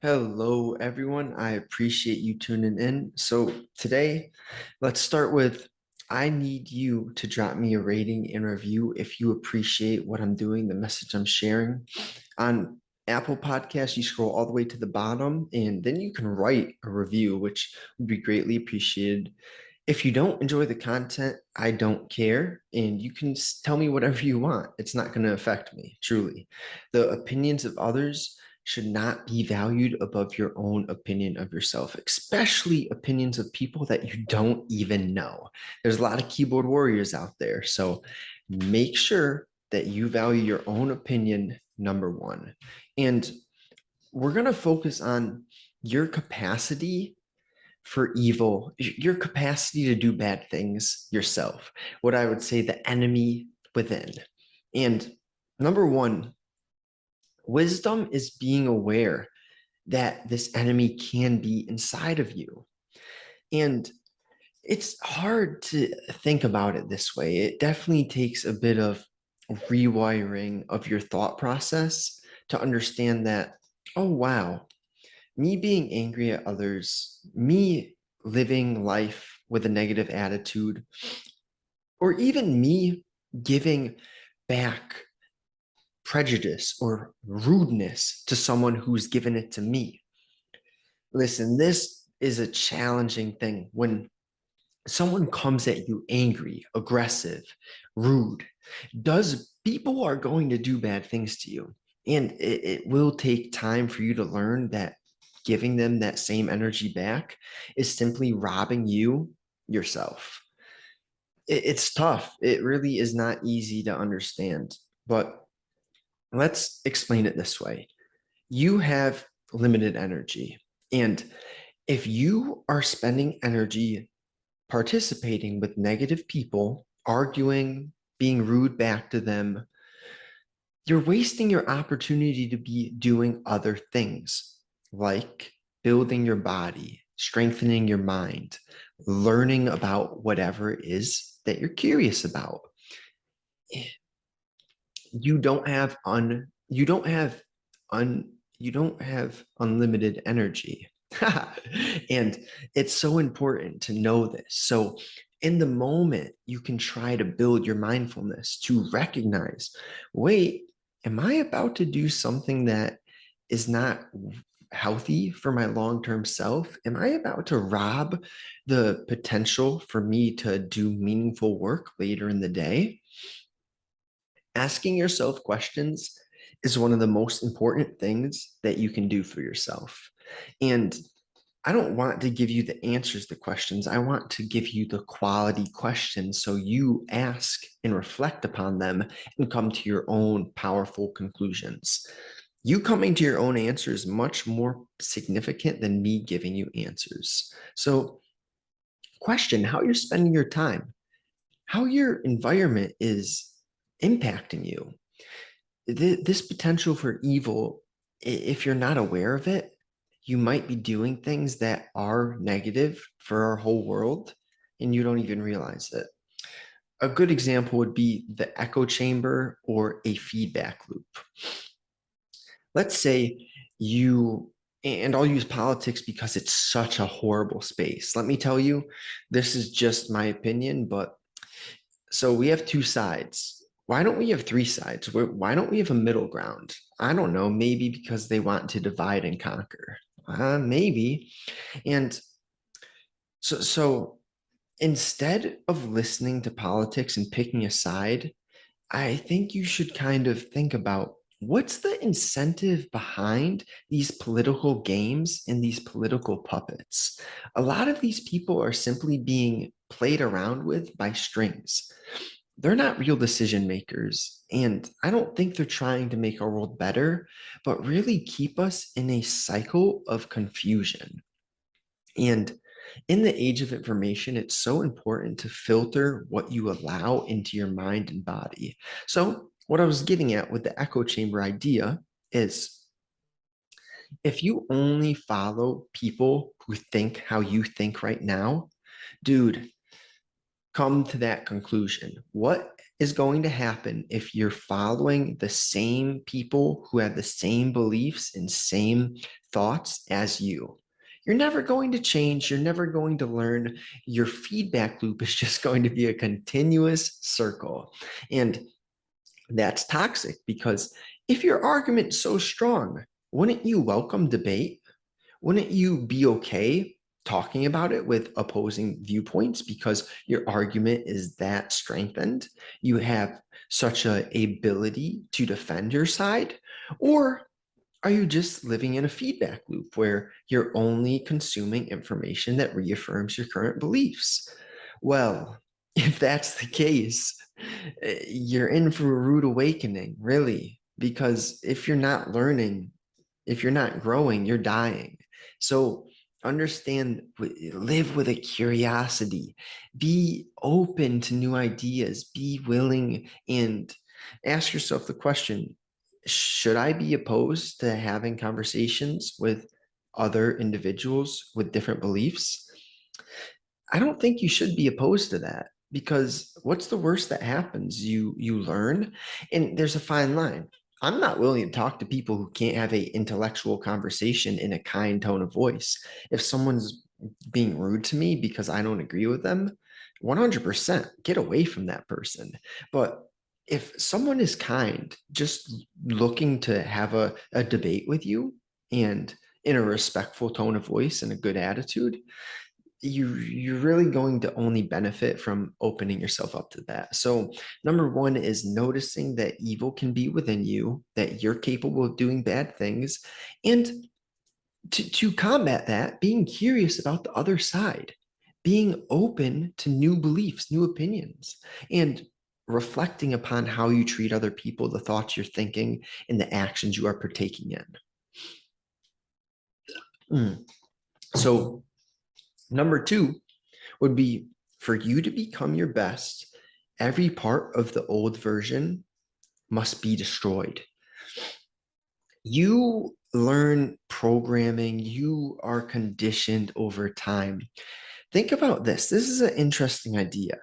Hello, everyone. I appreciate you tuning in. So, today, let's start with I need you to drop me a rating and review if you appreciate what I'm doing, the message I'm sharing. On Apple Podcasts, you scroll all the way to the bottom and then you can write a review, which would be greatly appreciated. If you don't enjoy the content, I don't care. And you can tell me whatever you want. It's not going to affect me, truly. The opinions of others should not be valued above your own opinion of yourself, especially opinions of people that you don't even know. There's a lot of keyboard warriors out there. So make sure that you value your own opinion, number one. And we're going to focus on your capacity for evil, your capacity to do bad things yourself. What I would say the enemy within. And number one, wisdom is being aware that this enemy can be inside of you. And it's hard to think about it this way. It definitely takes a bit of rewiring of your thought process to understand that, oh, wow, me being angry at others, me living life with a negative attitude, or even me giving back prejudice or rudeness to someone who's given it to me. Listen, this is a challenging thing when someone comes at you angry, aggressive, rude. Does people are going to do bad things to you, and it will take time for you to learn that giving them that same energy back is simply robbing you yourself. It's tough. It really is not easy to understand, but let's explain it this way. You have limited energy, and if you are spending energy participating with negative people, arguing, being rude back to them, you're wasting your opportunity to be doing other things like building your body, strengthening your mind, learning about whatever it is that you're curious about. You don't have un you don't have un you don't have unlimited energy. And it's so important to know this. So in the moment, you can try to build your mindfulness to recognize, wait, am I about to do something that is not healthy for my long-term self? Am I about to rob the potential for me to do meaningful work later in the day? Asking yourself questions is one of the most important things that you can do for yourself. And I don't want to give you the answers to questions. I want to give you the quality questions so you ask and reflect upon them and come to your own powerful conclusions. You coming to your own answer is much more significant than me giving you answers. So, question how you're spending your time, how your environment is impacting you. This potential for evil, if you're not aware of it, you might be doing things that are negative for our whole world and you don't even realize it. A good example would be the echo chamber or a feedback loop. Let's say you, and I'll use politics because it's such a horrible space. Let me tell you, this is just my opinion, but so we have two sides. Why don't we have three sides? Why don't we have a middle ground? I don't know, maybe because they want to divide and conquer. Maybe. And so instead of listening to politics and picking a side, I think you should kind of think about what's the incentive behind these political games and these political puppets. A lot of these people are simply being played around with by strings. They're not real decision makers. And I don't think they're trying to make our world better, but really keep us in a cycle of confusion. And in the age of information, it's so important to filter what you allow into your mind and body. So, what I was getting at with the echo chamber idea is if you only follow people who think how you think right now, dude, come to that conclusion. What is going to happen if you're following the same people who have the same beliefs and same thoughts as you. You're never going to change. You're never going to learn. Your feedback loop is just going to be a continuous circle. And that's toxic because if your argument's so strong, wouldn't you welcome debate? Wouldn't you be okay talking about it with opposing viewpoints because your argument is that strengthened? You have such a ability to defend your side? Or are you just living in a feedback loop where you're only consuming information that reaffirms your current beliefs? Well, if that's the case, you're in for a rude awakening, really, because if you're not learning, if you're not growing, you're dying. So understand, live with a curiosity, be open to new ideas, be willing, and ask yourself the question, should I be opposed to having conversations with other individuals with different beliefs? I don't think you should be opposed to that because what's the worst that happens? You learn, and there's a fine line. I'm not willing to talk to people who can't have a intellectual conversation in a kind tone of voice. If someone's being rude to me because I don't agree with them, 100% get away from that person. But if someone is kind, just looking to have a debate with you and in a respectful tone of voice and a good attitude, you're really going to only benefit from opening yourself up to that. So number one is noticing that evil can be within you, that you're capable of doing bad things, and to combat that, being curious about the other side, being open to new beliefs, new opinions, and reflecting upon how you treat other people, the thoughts you're thinking, and the actions you are partaking in. So number two would be for you to become your best, every part of the old version must be destroyed. You learn programming, you are conditioned over time. Think about this. This is an interesting idea.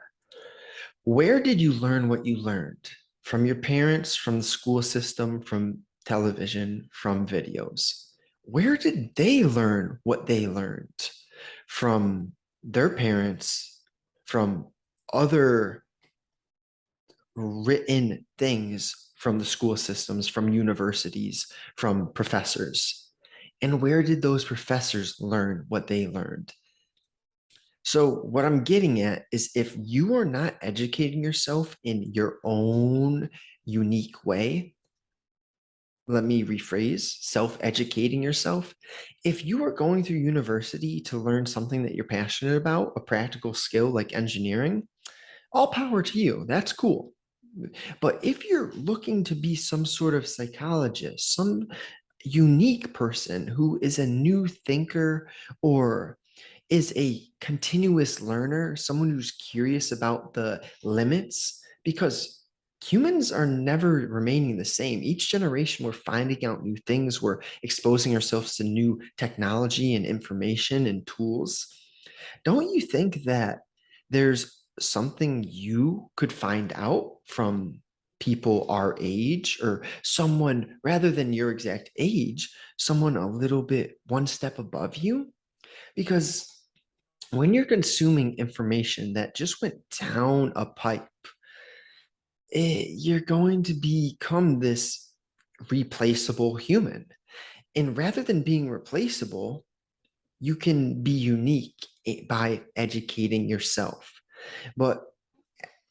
Where did you learn what you learned? From your parents, from the school system, from television, from videos? Where did they learn what they learned? From their parents, from other written things from the school systems, from universities, from professors. And where did those professors learn what they learned? So, what I'm getting at is if you are not educating yourself in your own unique way, let me rephrase, self-educating yourself. If you are going through university to learn something that you're passionate about, a practical skill like engineering, all power to you. That's cool. But if you're looking to be some sort of psychologist, some unique person who is a new thinker or is a continuous learner, someone who's curious about the limits, because humans are never remaining the same. Each generation, we're finding out new things, we're exposing ourselves to new technology and information and tools. Don't you think that there's something you could find out from people our age or someone rather than your exact age, someone a little bit one step above you? Because when you're consuming information that just went down a pipe, you're going to become this replaceable human. And rather than being replaceable, you can be unique by educating yourself. But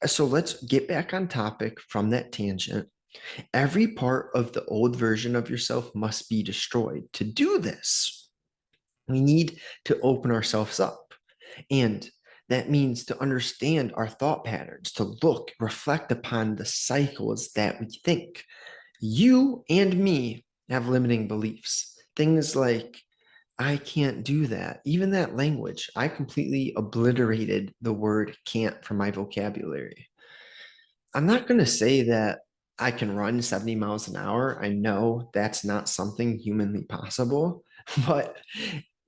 so let's get back on topic from that tangent. Every part of the old version of yourself must be destroyed. To do this, we need to open ourselves up. And that means to understand our thought patterns, to look, reflect upon the cycles that we think. You and me have limiting beliefs. Things like, I can't do that. Even that language, I completely obliterated the word can't from my vocabulary. I'm not going to say that I can run 70 miles an hour. I know that's not something humanly possible, but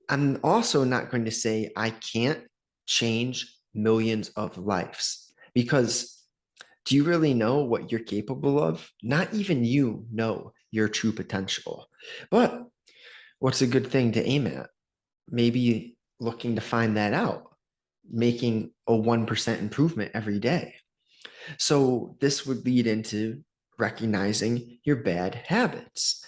I'm also not going to say I can't change millions of lives because Do you really know what you're capable of? Not even you know your true potential. But what's a good thing to aim at? Maybe looking to find that out, making a 1% improvement every day. So this would lead into recognizing your bad habits.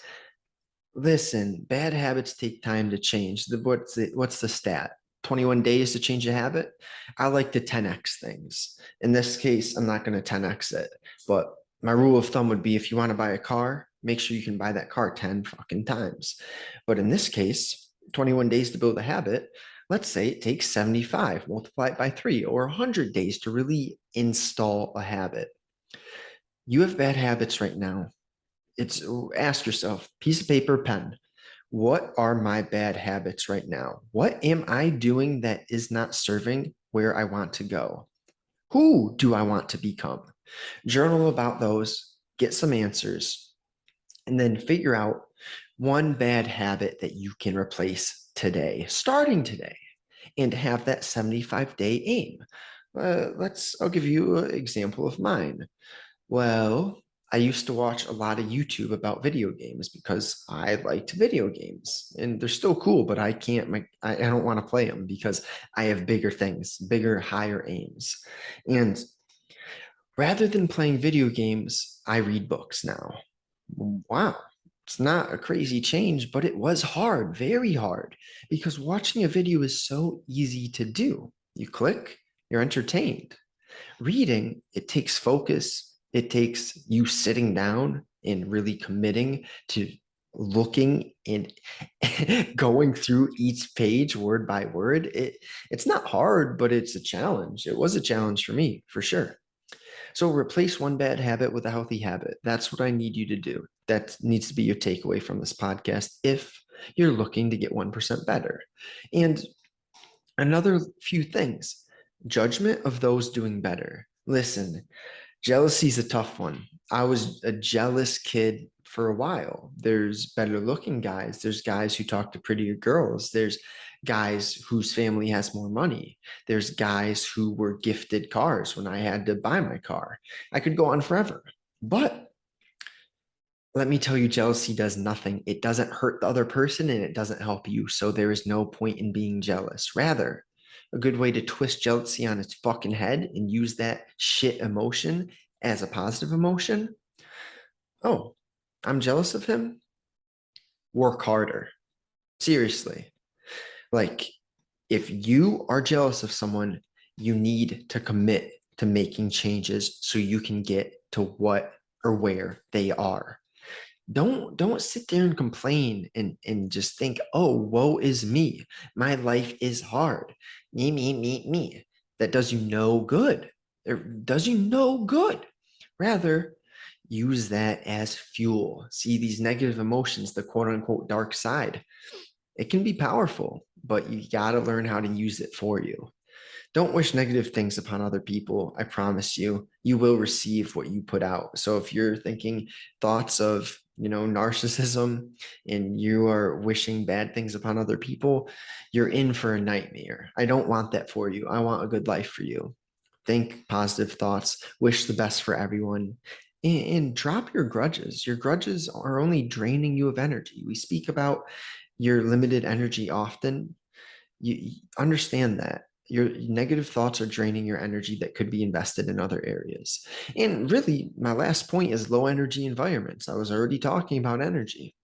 Listen, bad habits take time to change. What's the stat? 21 days to change a habit? I like to 10x things. In this case, I'm not going to 10x it, but my rule of thumb would be if you want to buy a car, make sure you can buy that car 10 fucking times. But in this case, 21 days to build a habit, let's say it takes 75, multiply it by 3, or 100 days to really install a habit. You have bad habits right now. It's Ask yourself, piece of paper, pen. What are my bad habits right now? What am I doing that is not serving where I want to go? Who do I want to become? Journal about those, get some answers, and then figure out one bad habit that you can replace today, starting today, and have that 75-day aim. I'll give you an example of mine. Well, I used to watch a lot of YouTube about video games because I liked video games and they're still cool, but I can't, I don't want to play them because I have bigger things, bigger, higher aims. And rather than playing video games, I read books now. Wow. It's not a crazy change, but it was hard, very hard, because watching a video is so easy to do. You click, you're entertained. Reading, it takes focus. It takes you sitting down and really committing to looking and going through each page word by word. It's not hard, but it's a challenge. It was a challenge for me, for sure. So replace one bad habit with a healthy habit. That's what I need you to do. That needs to be your takeaway from this podcast if you're looking to get 1% better. And another few things, judgment of those doing better. Listen, jealousy is a tough one. I was a jealous kid for a while. There's better looking guys. There's guys who talk to prettier girls. There's guys whose family has more money. There's guys who were gifted cars when I had to buy my car. I could go on forever. But let me tell you, jealousy does nothing. It doesn't hurt the other person and it doesn't help you. So there is no point in being jealous. Rather, a good way to twist jealousy on its fucking head and use that shit emotion as a positive emotion. Oh, I'm jealous of him. Work harder. Seriously. Like, if you are jealous of someone, you need to commit to making changes so you can get to what or where they are. Don't sit there and complain and just think, oh, woe is me. My life is hard. Me. That does you no good. It does you no good. Rather, use that as fuel. See these negative emotions, the quote unquote dark side. It can be powerful, but you got to learn how to use it for you. Don't wish negative things upon other people. I promise you, you will receive what you put out. So if you're thinking thoughts of, narcissism and you are wishing bad things upon other people, you're in for a nightmare. I don't want that for you. I want a good life for you. Think positive thoughts, wish the best for everyone, and drop your grudges. Your grudges are only draining you of energy. We speak about your limited energy often. You understand that your negative thoughts are draining your energy that could be invested in other areas. And really, my last point is low energy environments. I was already talking about energy.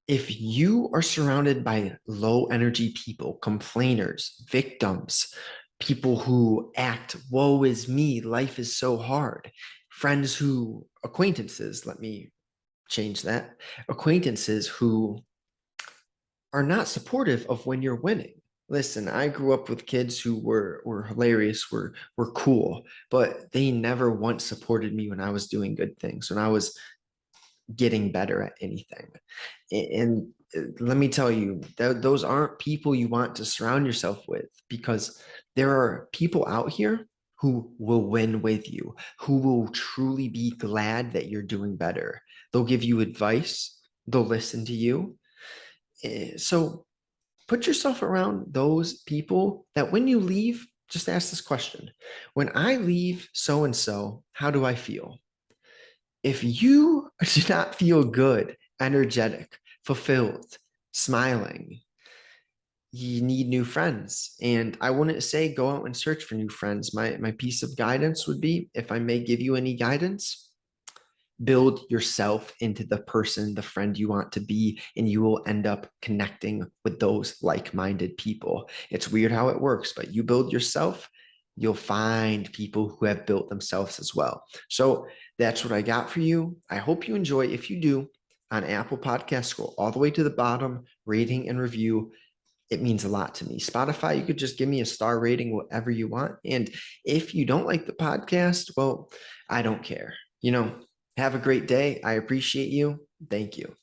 If you are surrounded by low energy people, complainers, victims, people who act, woe is me, life is so hard, acquaintances, let me change that, acquaintances who are not supportive of when you're winning. Listen, I grew up with kids who were hilarious, were cool, but they never once supported me when I was doing good things, when I was getting better at anything. And let me tell you, those aren't people you want to surround yourself with, because there are people out here who will win with you, who will truly be glad that you're doing better. They'll give you advice, they'll listen to you. So put yourself around those people that when you leave, Just ask this question. When I leave so and so, how do I feel? If you do not feel good, energetic, fulfilled, smiling, you need new friends. And I wouldn't say go out and search for new friends. My piece of guidance would be, if I may give you any guidance, build yourself into the person, the friend you want to be, and you will end up connecting with those like-minded people. It's weird how it works, but you build yourself, you'll find people who have built themselves as well. So that's what I got for you. I hope you enjoy. If you do, on Apple Podcasts, scroll all the way to the bottom, rating and review. It means a lot to me. Spotify, you could just give me a star rating, whatever you want. And if you don't like the podcast, well, I don't care. Have a great day. I appreciate you. Thank you.